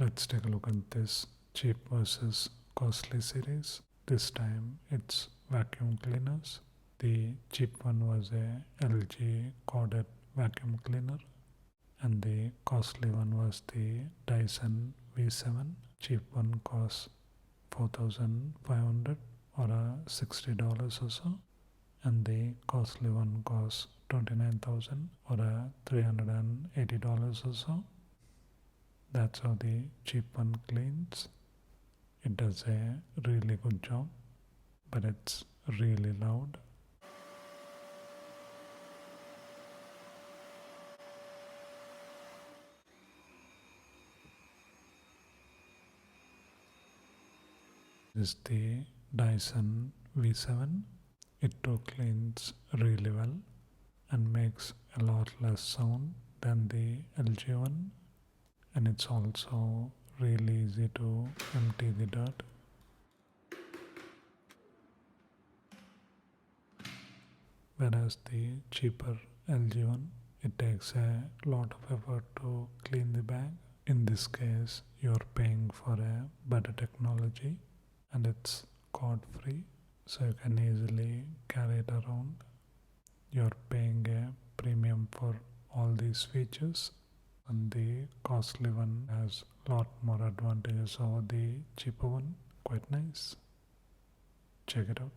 Let's take a look at this cheap versus costly series. This time it's vacuum cleaners. The cheap one was a LG Corded Vacuum Cleaner, and the costly one was the Dyson V7. Cheap one costs 4,500 or $60 or so, and the costly one costs 29,000 or $380 or so. That's how the cheap one cleans. It does a really good job, but it's really loud. This is the Dyson V7. It too cleans really well and makes a lot less sound than the LG one, and it's also really easy to empty the dirt. Whereas the cheaper LG one, it takes a lot of effort to clean the bag. In this case, you're paying for a better technology and it's cord free, so you can easily carry it around. You're paying a premium for all these features, and the costly one has a lot more advantages over the cheaper one. Quite nice. Check it out.